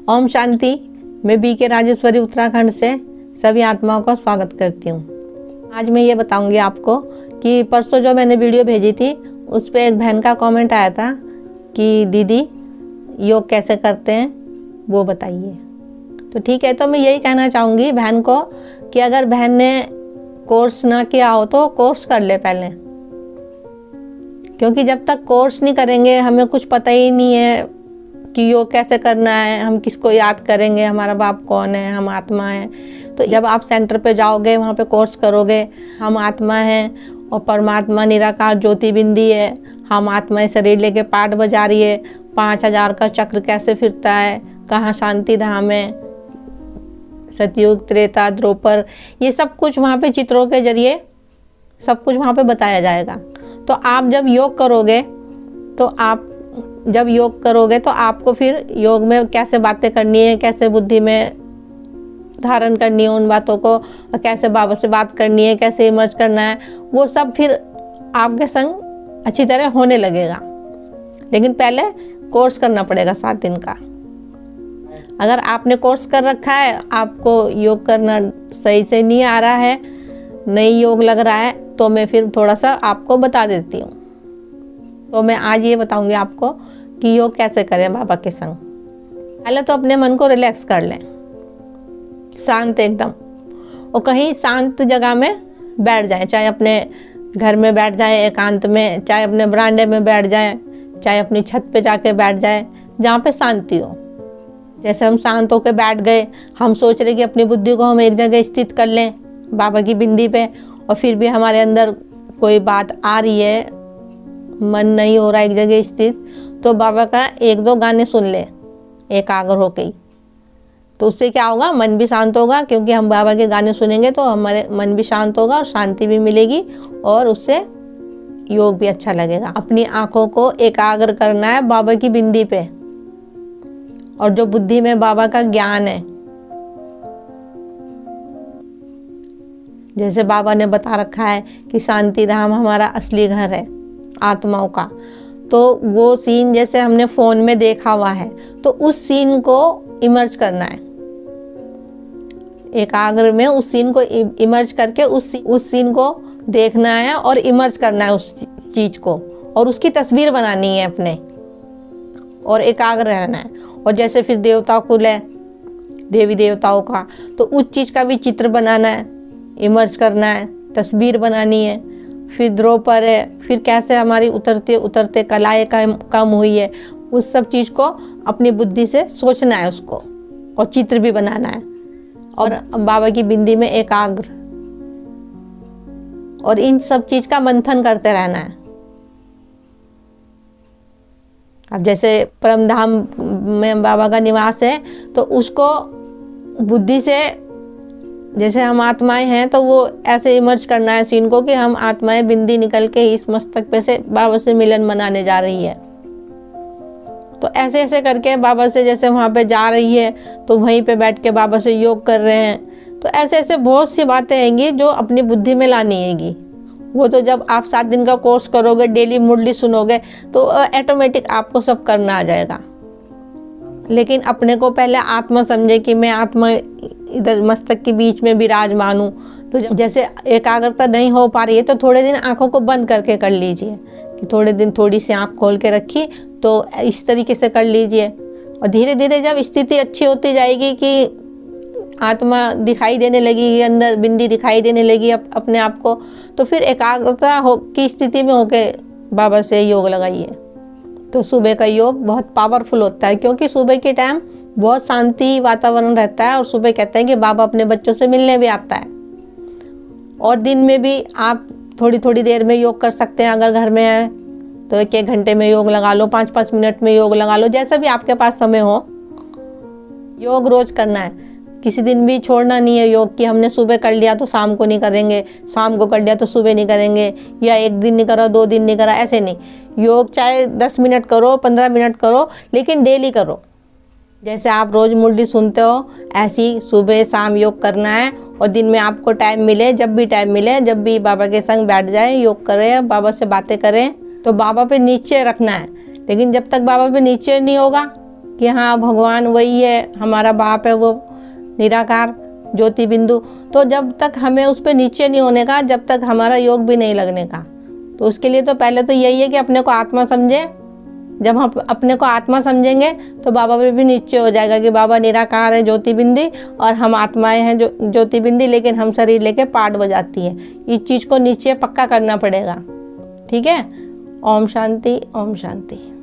ओम शांति। मैं बी के राजेश्वरी उत्तराखंड से सभी आत्माओं का स्वागत करती हूँ। आज मैं ये बताऊंगी आपको कि परसों जो मैंने वीडियो भेजी थी उस पर एक बहन का कमेंट आया था कि दीदी योग कैसे करते हैं वो बताइए। तो ठीक है, तो मैं यही कहना चाहूँगी बहन को कि अगर बहन ने कोर्स ना किया हो तो कोर्स कर ले पहले, क्योंकि जब तक कोर्स नहीं करेंगे हमें कुछ पता ही नहीं है कि योग कैसे करना है, हम किसको याद करेंगे, हमारा बाप कौन है, हम आत्मा हैं। तो जब आप सेंटर पे जाओगे, वहाँ पे कोर्स करोगे, हम आत्मा हैं और परमात्मा निराकार ज्योति बिंदी है, हम आत्मा शरीर लेके पाठ बजा रही है, 5000 का चक्र कैसे फिरता है, कहाँ शांति धाम है, सतयुग त्रेता द्रोपर, ये सब कुछ वहाँ पे चित्रों के जरिए सब कुछ वहाँ पे बताया जाएगा। तो आप जब योग करोगे तो आपको फिर योग में कैसे बातें करनी है, कैसे बुद्धि में धारण करनी है उन बातों को, और कैसे बाबा से बात करनी है, कैसे इमर्ज करना है, वो सब फिर आपके संग अच्छी तरह होने लगेगा। लेकिन पहले कोर्स करना पड़ेगा 7 दिन का। अगर आपने कोर्स कर रखा है, आपको योग करना सही से नहीं आ रहा है, नहीं योग लग रहा है, तो मैं फिर थोड़ा सा आपको बता देती हूँ। तो मैं आज ये बताऊंगी आपको कि योग कैसे करें बाबा के संग। पहले तो अपने मन को रिलैक्स कर लें, शांत एकदम, और कहीं शांत जगह में बैठ जाएं, चाहे अपने घर में बैठ जाएं एकांत में, चाहे अपने बरामदे में बैठ जाएं, चाहे अपनी छत पे जाके बैठ जाएं, जहाँ पे शांति हो। जैसे हम शांत होकर बैठ गए, हम सोच रहे कि अपनी बुद्धि को हम एक जगह स्थित कर लें बाबा की बिंदी पे, और फिर भी हमारे अंदर कोई बात आ रही है, मन नहीं हो रहा एक जगह स्थित, तो बाबा का 1-2 गाने सुन ले एकाग्र होके ही। तो उससे क्या होगा, मन भी शांत होगा, क्योंकि हम बाबा के गाने सुनेंगे तो हमारे मन भी शांत होगा और शांति भी मिलेगी, और उससे योग भी अच्छा लगेगा। अपनी आंखों को एकाग्र करना है बाबा की बिंदी पे, और जो बुद्धि में बाबा का ज्ञान है, जैसे बाबा ने बता रखा है कि शांति धाम हमारा असली घर है आत्माओं का, तो वो सीन जैसे हमने फोन में देखा हुआ है, तो उस सीन को इमर्ज करना है एकाग्र में, उस सीन को इमर्ज करके उस सीन को देखना है और इमर्ज करना है उस चीज को, और उसकी तस्वीर बनानी है अपने, और एकाग्र रहना है। और जैसे फिर देवता कुल है, देवी देवताओं का, तो उस चीज का भी चित्र बनाना है, इमर्ज करना है, तस्वीर बनानी है। फिर द्रोपर है, फिर कैसे हमारी उतरते उतरते कलाएं कम हुई है, उस सब चीज़ को अपनी बुद्धि से सोचना है उसको, और चित्र भी बनाना है, और बाबा की बिंदी में एकाग्र, और इन सब चीज का मंथन करते रहना है। अब जैसे परमधाम में बाबा का निवास है, तो उसको बुद्धि से, जैसे हम आत्माएं हैं तो वो ऐसे इमर्ज करना है सीन को कि हम आत्माएं बिंदी निकल के इस मस्तक पे से बाबा से मिलन मनाने जा रही है। तो ऐसे ऐसे करके बाबा से, जैसे वहाँ पे जा रही है तो वहीं पे बैठ के बाबा से योग कर रहे हैं। तो ऐसे ऐसे बहुत सी बातें हैंगी जो अपनी बुद्धि में लानी हैगी। वो तो जब आप 7 दिन का कोर्स करोगे, डेली मुरली सुनोगे, तो ऑटोमेटिक आपको सब करना आ जाएगा। लेकिन अपने को पहले आत्मा समझे कि मैं आत्मा इधर मस्तक के बीच में विराजमान हूँ। तो जैसे एकाग्रता नहीं हो पा रही है तो थोड़े दिन आंखों को बंद करके कर लीजिए, कि थोड़े दिन थोड़ी सी आंख खोल के रखी, तो इस तरीके से कर लीजिए। और धीरे धीरे जब स्थिति अच्छी होती जाएगी कि आत्मा दिखाई देने लगी, अंदर बिंदी दिखाई देने लगी अपने आप को, तो फिर एकाग्रता की स्थिति में होके बाबा से योग लगाइए। तो सुबह का योग बहुत पावरफुल होता है, क्योंकि सुबह के टाइम बहुत शांति वातावरण रहता है, और सुबह कहते हैं कि बाबा अपने बच्चों से मिलने भी आता है। और दिन में भी आप थोड़ी थोड़ी देर में योग कर सकते हैं, अगर घर में है तो 1-1 घंटे में योग लगा लो, 5-5 मिनट में योग लगा लो, जैसा भी आपके पास समय हो। योग रोज करना है, किसी दिन भी छोड़ना नहीं है योग, कि हमने सुबह कर लिया तो शाम को नहीं करेंगे, शाम को कर लिया तो सुबह नहीं करेंगे, या 1 दिन नहीं करा 2 दिन नहीं करा, ऐसे नहीं। योग चाहे 10 मिनट करो, 15 मिनट करो, लेकिन डेली करो। जैसे आप रोज मुरली सुनते हो, ऐसी सुबह शाम योग करना है। और दिन में आपको टाइम मिले, जब भी टाइम मिले, जब भी बाबा के संग बैठ जाए, योग करें, बाबा से बातें करें। तो बाबा पे नीचे रखना है, लेकिन जब तक बाबा पे नीचे नहीं होगा कि हाँ भगवान वही है, हमारा बाप है वो निराकार ज्योति बिंदु। तो जब तक हमें उस पर नीचे नहीं होने का, जब तक हमारा योग भी नहीं लगने का। तो उसके लिए तो पहले तो यही है कि अपने को आत्मा समझें। जब हम अपने को आत्मा समझेंगे तो बाबा पे भी नीचे हो जाएगा कि बाबा निराकार है ज्योति बिंदी और हम आत्माएं हैं जो ज्योति बिंदी, लेकिन हम शरीर लेके पार्ट बजाती है। इस चीज़ को नीचे पक्का करना पड़ेगा। ठीक है। ओम शांति, ओम शांति।